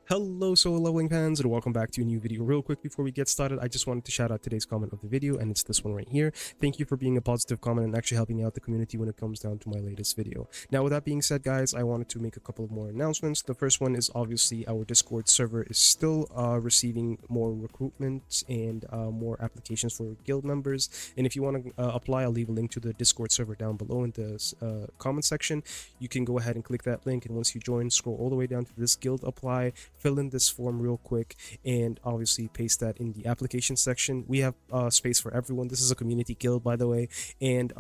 Hello solo leveling fans, and welcome back to a new video. Real quick before we get started, I just wanted to shout out today's comment of the video, and it's this one right here. Thank you for being a positive comment and actually helping out the community when it comes down to my latest video. Now with that being said guys, I wanted to make a couple of more announcements. The first one is obviously our Discord server is still receiving more recruitment and more applications for guild members, and if you want to apply, I'll leave a link to the Discord server down below in the comment section. You can go ahead and click that link, and once you join, scroll all the way down to this guild apply, fill in this form real quick, and obviously paste that in the application section. We have space for everyone. This is a community guild, by the way, and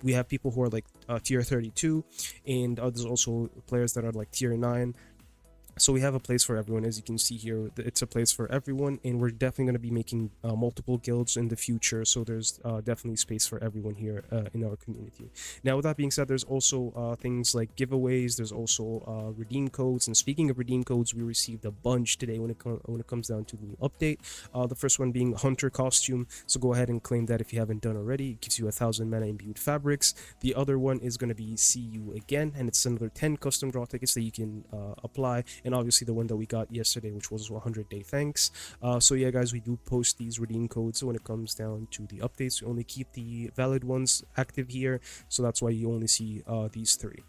we have people who are like tier 32, and there's also players that are like tier 9. So we have a place for everyone. As you can see here, it's a place for everyone, and we're definitely going to be making multiple guilds in the future, so there's definitely space for everyone here in our community. Now with that being said, there's also things like giveaways, there's also redeem codes, and speaking of redeem codes, we received a bunch today when it comes down to the new update. The first one being Hunter Costume, so go ahead and claim that if you haven't done already. It gives you 1,000 mana imbued fabrics. The other one is going to be See You Again, and it's another 10 custom draw tickets that you can apply, and obviously the one that we got yesterday, which was 100-day thanks. So yeah guys, we do post these redeem codes when it comes down to the updates. We only keep the valid ones active here, so that's why you only see these three.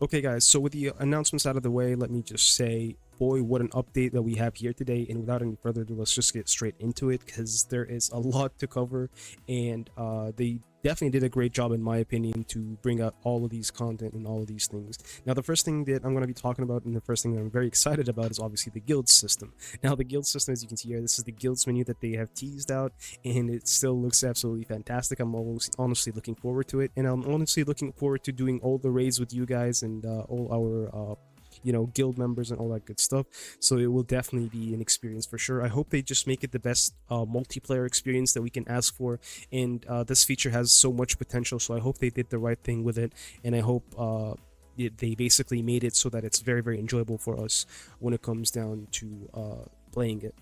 Okay guys, so with the announcements out of the way, let me just say, boy, what an update that we have here today. And without any further ado, let's just get straight into it, because there is a lot to cover, and they definitely did a great job in my opinion to bring out all of these content and all of these things. Now the first thing that I'm going to be talking about, and the first thing that I'm very excited about, is obviously the guild system. Now the guild system, as you can see here, this is the guilds menu that they have teased out, and it still looks absolutely fantastic. I'm honestly looking forward to it, and I'm honestly looking forward to doing all the raids with you guys and all our guild members and all that good stuff. So it will definitely be an experience for sure. I hope they just make it the best multiplayer experience that we can ask for, and this feature has so much potential, so I hope they did the right thing with it, and I hope they basically made it so that it's very, very enjoyable for us when it comes down to playing it.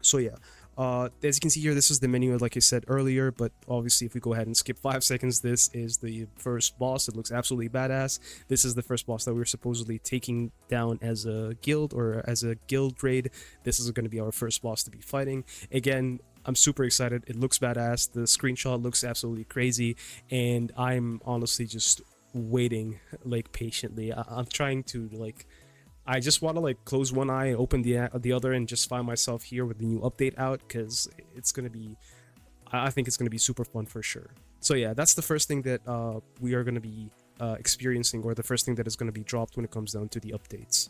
So yeah, as you can see here, this is the menu like I said earlier, but obviously if we go ahead and skip 5 seconds, this is the first boss. It looks absolutely badass. This is the first boss that we're supposedly taking down as a guild, or as a guild raid. This is going to be our first boss to be fighting. Again, I'm super excited. It looks badass. The screenshot looks absolutely crazy, and I'm honestly just waiting like patiently. I'm trying to like, I just want to like close one eye, open the other, and just find myself here with the new update out, because it's gonna be, I think it's gonna be super fun for sure. So yeah, that's the first thing that we are gonna be experiencing, or the first thing that is gonna be dropped when it comes down to the updates.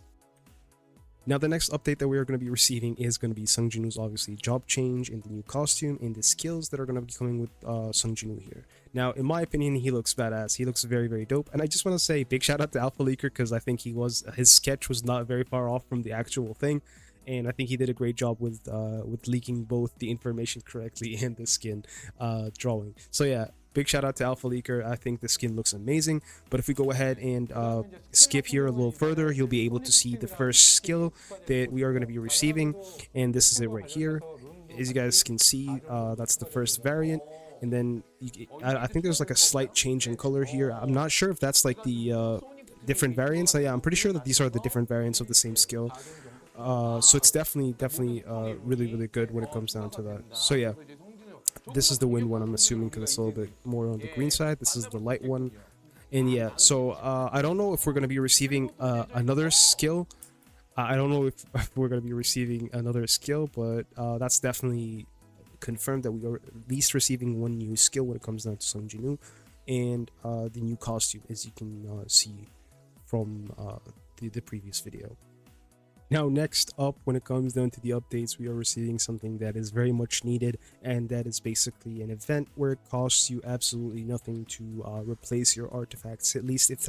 Now the next update that we are going to be receiving is going to be Sung Jinwoo's obviously job change in the new costume and the skills that are going to be coming with Sung Jinwoo here. Now in my opinion, he looks badass. He looks very, very dope, and I just want to say big shout out to Alpha Leaker, because I think his sketch was not very far off from the actual thing, and I think he did a great job with leaking both the information correctly and the skin drawing. So yeah, big shout out to Alpha Leaker. I think the skin looks amazing. But if we go ahead and skip here a little further, you'll be able to see the first skill that we are going to be receiving, and this is it right here. As you guys can see, that's the first variant, and then I think there's like a slight change in color here. I'm not sure if that's like the different variants. So yeah, I'm pretty sure that these are the different variants of the same skill. So it's definitely really, really good when it comes down to that. So yeah, this is the wind one, I'm assuming, because it's a little bit more on the green side. This is the light one, and yeah, so I don't know if we're going to be receiving another skill. I don't know if we're going to be receiving another skill, but that's definitely confirmed that we are at least receiving one new skill when it comes down to Sung Jinwoo, and the new costume, as you can see from the previous video. Now next up, when it comes down to the updates, we are receiving something that is very much needed, and that is basically an event where it costs you absolutely nothing to replace your artifacts, at least if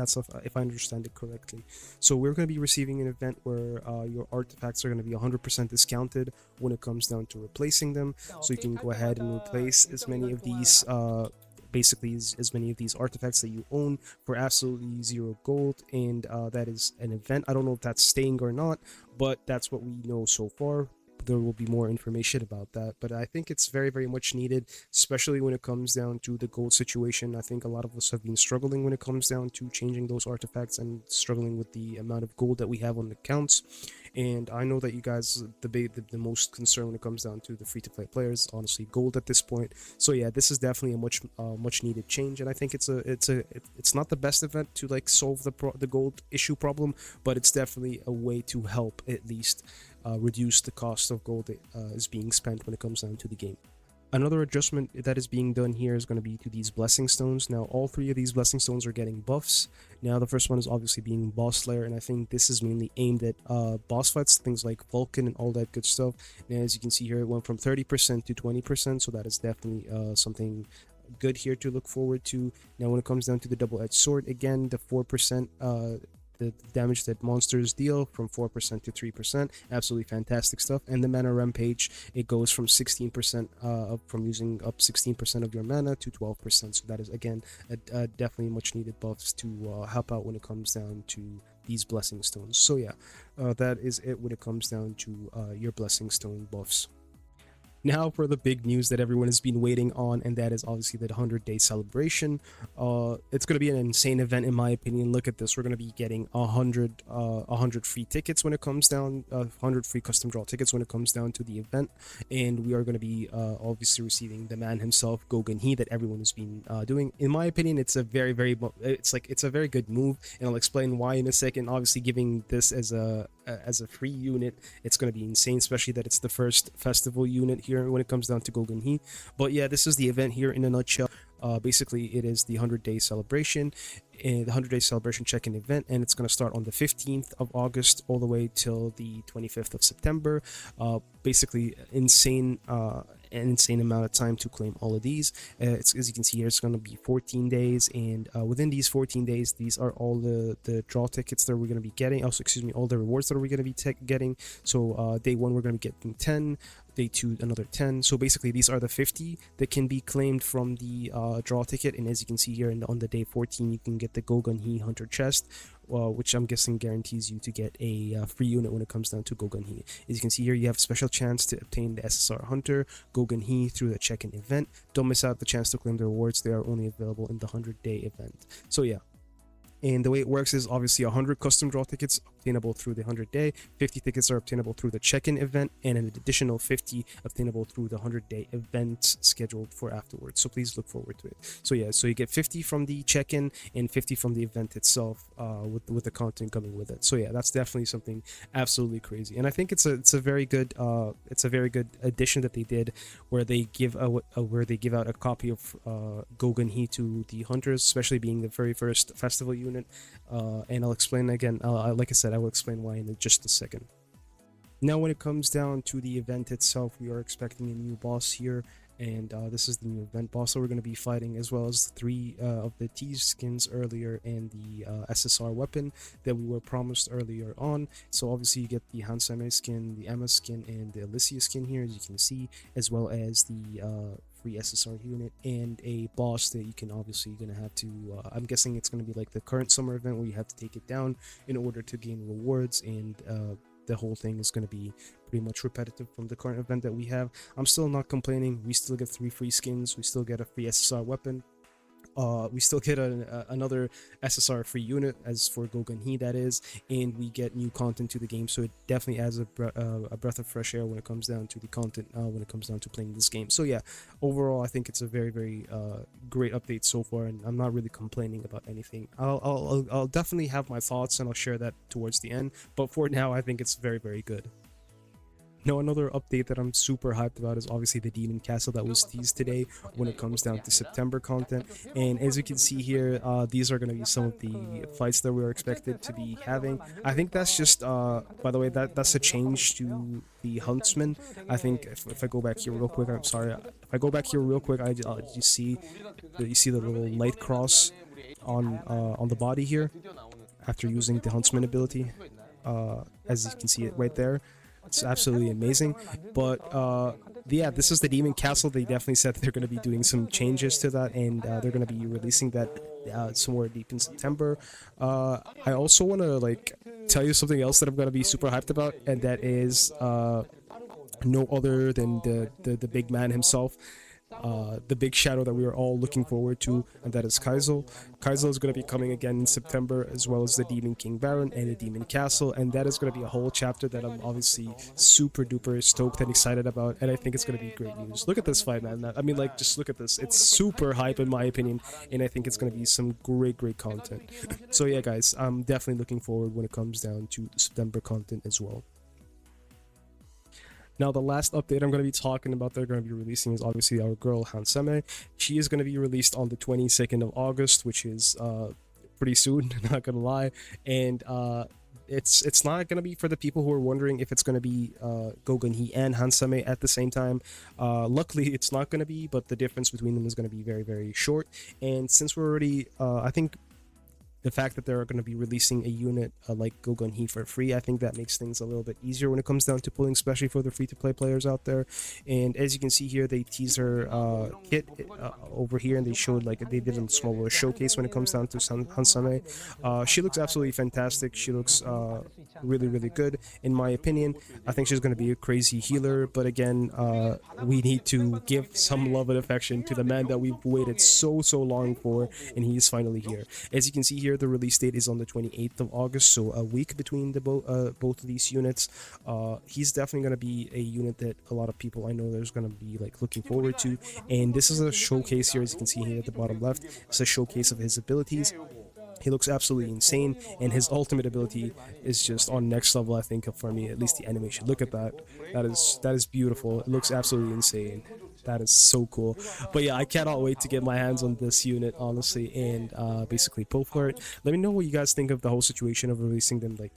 I understand it correctly. So we're going to be receiving an event where your artifacts are going to be 100% discounted when it comes down to replacing them, so you can go ahead and replace as many of these basically as many of these artifacts that you own for absolutely 0 gold, and that is an event. I don't know if that's staying or not, but that's what we know so far. There will be more information about that, but I think it's very, very much needed, especially when it comes down to the gold situation. I think a lot of us have been struggling when it comes down to changing those artifacts, and struggling with the amount of gold that we have on the accounts. And I know that you guys debate the most concern when it comes down to the free-to-play players, honestly, gold at this point. So yeah, this is definitely a much needed change, and I think it's not the best event to like solve the gold issue problem, but it's definitely a way to help at least reduce the cost of gold that is being spent when it comes down to the game. Another adjustment that is being done here is going to be to these blessing stones. Now, all three of these blessing stones are getting buffs. Now, the first one is obviously being boss slayer, and I think this is mainly aimed at boss fights, things like Vulcan and all that good stuff. And as you can see here, it went from 30% to 20%, so that is definitely something good here to look forward to. Now, when it comes down to the double-edged sword, again, the 4% the damage that monsters deal from 4% to 3%, absolutely fantastic stuff. And the mana rampage, it goes from 16% up, from using up 16% of your mana to 12%, so that is again definitely much needed buffs to help out when it comes down to these blessing stones. So yeah, that is it when it comes down to your blessing stone buffs. Now for the big news that everyone has been waiting on, and that is obviously the 100-day celebration. It's going to be an insane event in my opinion. Look at this, we're going to be getting 100 free tickets when it comes down, 100 free custom draw tickets when it comes down to the event, and we are going to be obviously receiving the man himself, Gogan He, that everyone has been doing. In my opinion, it's a very it's a very good move, and I'll explain why in a second. Obviously, giving this as a free unit, it's going to be insane, especially that it's the first festival unit here when it comes down to Gogan He. But yeah, this is the event here in a nutshell. Basically, it is the 100-day celebration, and the 100-day celebration check-in event, and it's going to start on the 15th of August all the way till the 25th of September. Basically, an insane amount of time to claim all of these. As you can see here, it's going to be 14 days, and within these 14 days, these are all the draw tickets that we're going to be getting. Also, excuse me, all the rewards that we're going to be getting. So day 1, we're going to be getting 10. Day 2, another 10. So basically, these are the 50 that can be claimed from the draw ticket. And as you can see here, on the day 14, you can get the Gogan He Hunter chest, which I'm guessing guarantees you to get a free unit when it comes down to Gogan He. As you can see here, you have a special chance to obtain the SSR Hunter Gogan He through the check-in event. Don't miss out the chance to claim the rewards. They are only available in the 100-day event. So yeah. And the way it works is obviously 100 custom draw tickets obtainable through the 100-day, 50 tickets are obtainable through the check-in event, and an additional 50 obtainable through the 100-day event scheduled for afterwards. So please look forward to it. So yeah, so you get 50 from the check-in and 50 from the event itself, with the content coming with it. So yeah, that's definitely something absolutely crazy, and I think it's a very good addition that they did, where they give out a copy of Gogan He to the hunters, especially being the very first festival unit. And I'll explain again, like I said, I will explain why in just a second. Now when it comes down to the event itself, we are expecting a new boss here, and this is the new event boss that we're going to be fighting, as well as 3 of the T skins earlier, and the SSR weapon that we were promised earlier on. So obviously you get the Hansame skin, the Emma skin, and the Alicia skin here, as you can see, as well as the free SSR unit and a boss that you can obviously gonna have to I'm guessing it's gonna be like the current summer event, where you have to take it down in order to gain rewards, and the whole thing is going to be pretty much repetitive from the current event that we have. I'm still not complaining. We still get 3 free skins, we still get a free SSR weapon, we still get another SSR free unit, as for Gogan He that is, and we get new content to the game. So it definitely adds a breath of fresh air when it comes down to the content, when it comes down to playing this game. So yeah, overall I think it's a very great update so far, and I'm not really complaining about anything. I'll definitely have my thoughts, and I'll share that towards the end, but for now I think it's very good. Now, another update that I'm super hyped about is obviously the Demon Castle that was teased today when it comes down to September content. And as you can see here, these are going to be some of the fights that we are expected to be having. I think that's just, by the way, that's a change to the Huntsman. I think if I go back here real quick, I'm sorry, if I go back here real quick, you see the little light cross on the body here after using the Huntsman ability. As you can see it right there. It's absolutely amazing. But yeah, this is the Demon Castle. They definitely said they're going to be doing some changes to that, and they're going to be releasing that somewhere deep in September. I also want to tell you something else that I'm going to be super hyped about, and that is no other than the big man himself. the big shadow that we are all looking forward to, and that is Kaizo. Kaizo is going to be coming again in September, as well as the Demon King Baron and the Demon Castle, and that is going to be a whole chapter that I'm obviously super duper stoked and excited about, and I think it's going to be great news. Look at this fight, man. I mean, like, just look at this. It's super hype in my opinion, and I think it's going to be some great content. So yeah, guys, I'm definitely looking forward when it comes down to September content as well. Now, the last update I'm going to be talking about they're going to be releasing is obviously our girl Hansame. She is going to be released on the 22nd of August, which is pretty soon, not going to lie. And it's not going to be for the people who are wondering if it's going to be Gogenhi and Hansame at the same time. Luckily, it's not going to be, but the difference between them is going to be very short. And since we're already, I think, the fact that they're going to be releasing a unit like Gogenhi for free, I think that makes things a little bit easier when it comes down to pulling, especially for the free-to-play players out there. And as you can see here, they tease her kit over here, and they showed, like, they did a small little showcase when it comes down to Hansame. She looks absolutely fantastic. She looks really good in my opinion. I think she's going to be a crazy healer, but again, we need to give some love and affection to the man that we've waited so long for, and he's finally here. As you can see here, the release date is on the 28th of August, so a week between the both of these units. He's definitely going to be a unit that a lot of people I know there's going to be like looking forward to, and this is a showcase here. As you can see here at the bottom left, it's a showcase of his abilities. He looks absolutely insane, and his ultimate ability is just on next level, I think, for me, at least the animation. Look at that. That is beautiful. It looks absolutely insane. That is so cool. But yeah, I cannot wait to get my hands on this unit, honestly, and basically pull for it. Let me know what you guys think of the whole situation of releasing them like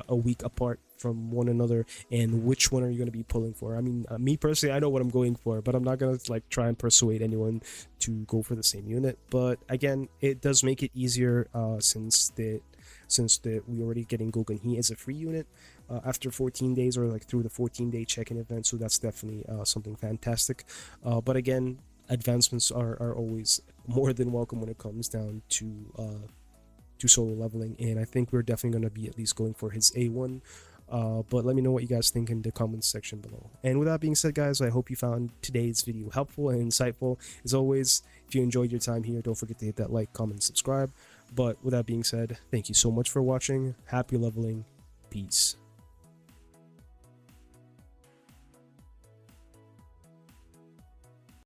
a week apart from one another, and which one are you going to be pulling for. I mean, me personally, I know what I'm going for, but I'm not going to like try and persuade anyone to go for the same unit. But again, it does make it easier since we already getting Gogenhi as a free unit after 14 days, or like through the 14-day check-in event, so that's definitely something fantastic. But again, advancements are always more than welcome when it comes down to solo leveling, and I think we're definitely going to be at least going for his A1. But let me know what you guys think in the comments section below. And with that being said, guys, I hope you found today's video helpful and insightful. As always, if you enjoyed your time here, don't forget to hit that like, comment, and subscribe. But with that being said, thank you so much for watching. Happy leveling. Peace.